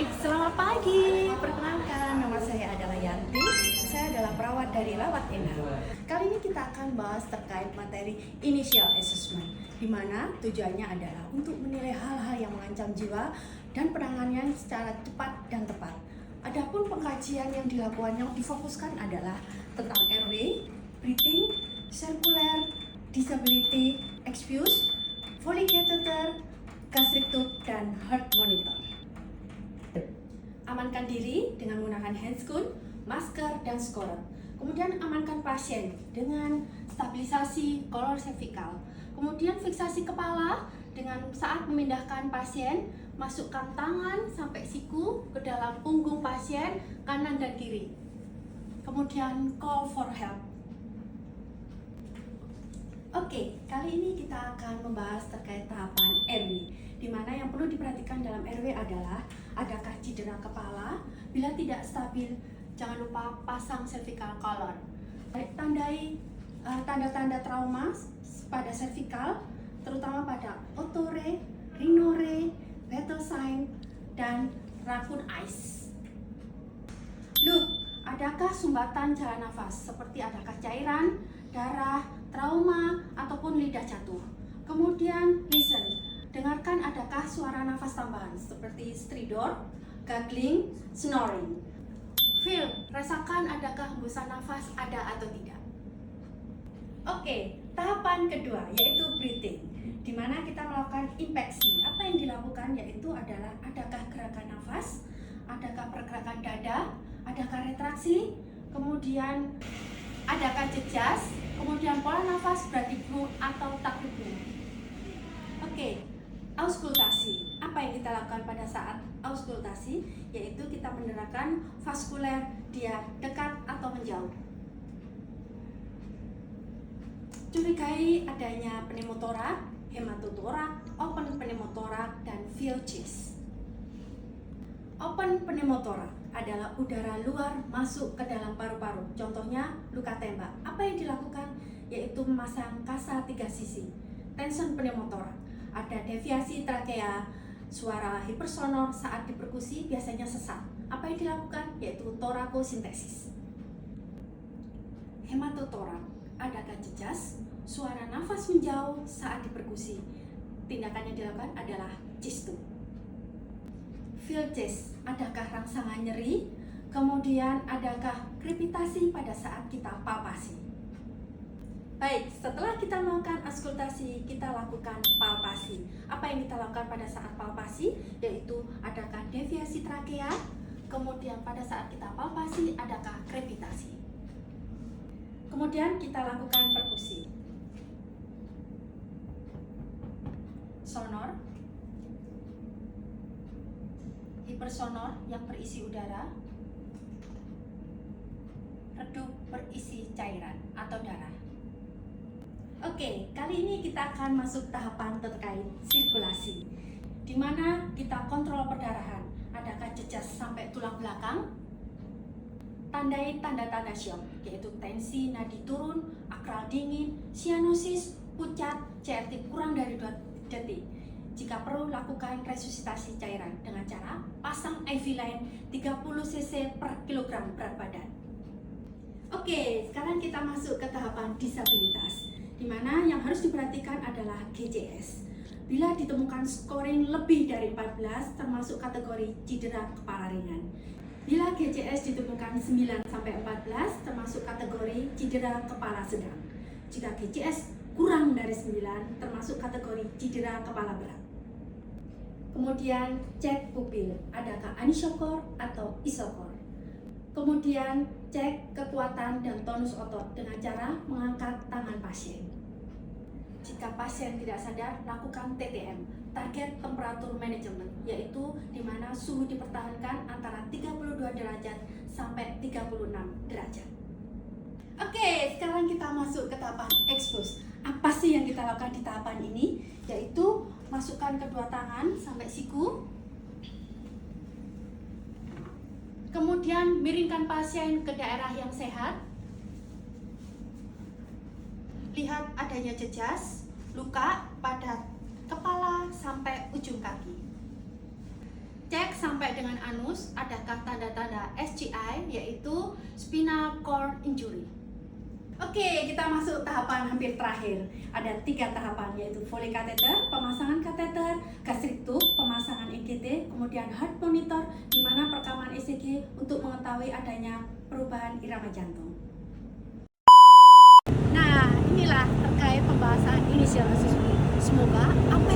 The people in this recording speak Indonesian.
Hai, selamat pagi. Perkenalkan, nama saya adalah Yanti. Saya adalah perawat dari Rawat Indah. Kali ini kita akan bahas terkait materi initial assessment, di mana tujuannya adalah untuk menilai hal-hal yang mengancam jiwa dan penanganannya secara cepat dan tepat. Adapun pengkajian yang dilakukan yang difokuskan adalah tentang airway, breathing, circular, disability, excuse, Foley catheter, gastric tube, dan heart monitor. Amankan diri dengan menggunakan handscoon, masker, dan scorer. Kemudian amankan pasien dengan stabilisasi kolor cervical. Kemudian fiksasi kepala dengan saat memindahkan pasien, masukkan tangan sampai siku ke dalam punggung pasien kanan dan kiri. Kemudian call for help. Oke, kali ini kita akan membahas terkait tahapan airway, di mana yang perlu diperhatikan dalam airway adalah adakah cedera kepala, bila tidak stabil, jangan lupa pasang cervical collar. Tandai tanda-tanda trauma pada cervical, terutama pada otore, rhinore, vital sign, dan raccoon eyes. Look, adakah sumbatan jalan nafas, seperti adakah cairan, darah, trauma, ataupun lidah jatuh. Kemudian listen, dengarkan adakah suara nafas tambahan seperti stridor, gargling, snoring. Feel, rasakan adakah hembusan nafas ada atau tidak. Oke, tahapan kedua yaitu breathing, di mana kita melakukan impeksi. Apa yang dilakukan yaitu adalah adakah gerakan nafas, adakah pergerakan dada, adakah retraksi, kemudian adakah jejas, kemudian pola nafas bradiblu atau takriblu. Oke, auskultasi. Apa yang kita lakukan pada saat auskultasi? Yaitu kita menerapkan vaskuler dia dekat atau menjauh. Curigai adanya pneumotorak, hematotorak, open pneumotorak, dan VOCs. Open pneumotorak adalah udara luar masuk ke dalam paru-paru. Contohnya luka tembak. Apa yang dilakukan? Yaitu memasang kasa 3 sisi. Tension pneumotorak. Ada deviasi trakea, suara hipersonor saat diperkusi biasanya sesak. Apa yang dilakukan? Yaitu torakosintesis. Hematotorak. Adakah jejas, suara nafas menjauh saat diperkusi. Tindakan yang dilakukan adalah chest tube. Field chest, adakah rangsangan nyeri, kemudian adakah krepitasi pada saat kita palpasi. Baik, setelah kita melakukan auskultasi, kita lakukan palpasi. Apa yang kita lakukan pada saat palpasi? Yaitu adakah deviasi trakea, kemudian pada saat kita palpasi adakah krepitasi. Kemudian kita lakukan perkusi. Sonor, hipersonor yang berisi udara, redup berisi cairan atau darah. Oke, kali ini kita akan masuk tahapan terkait sirkulasi, di mana kita kontrol perdarahan. Adakah jejas sampai tulang belakang? Tandai tanda-tanda shock, yaitu tensi nadi turun, akral dingin, sianosis, pucat, CRT kurang dari 2 detik. Jika perlu, lakukan resusitasi cairan dengan cara pasang IV line 30 cc per kilogram berat badan. Oke, sekarang kita masuk ke tahapan disabilitas, di mana yang harus diperhatikan adalah GCS. Bila ditemukan scoring lebih dari 14, termasuk kategori cedera kepala ringan. Bila GCS ditemukan 9-14, termasuk kategori cedera kepala sedang. Jika GCS kurang dari 9, termasuk kategori cedera kepala berat. Kemudian cek pupil, adakah anisokor atau isokor. Kemudian cek kekuatan dan tonus otot dengan cara mengangkat tangan pasien. Jika pasien tidak sadar, lakukan TTM, target temperatur management, yaitu di mana suhu dipertahankan antara 32 derajat sampai 36 derajat. Oke, sekarang kita masuk ke tahapan expose. Apa sih yang kita lakukan di tahapan ini? Yaitu masukkan kedua tangan sampai siku. Kemudian miringkan pasien ke daerah yang sehat. Lihat adanya jejas, luka pada kepala sampai ujung kaki. cek sampai dengan anus, adakah tanda-tanda SCI, yaitu spinal cord injury. Oke, kita masuk tahapan hampir terakhir. Ada 3 tahapan, yaitu Foley catheter, pemasangan kateter, gastric tube, pemasangan EKG, kemudian heart monitor, di mana perekaman ECG untuk mengetahui adanya perubahan irama jantung. Nah, inilah terkait pembahasan inisial susui. Semoga apa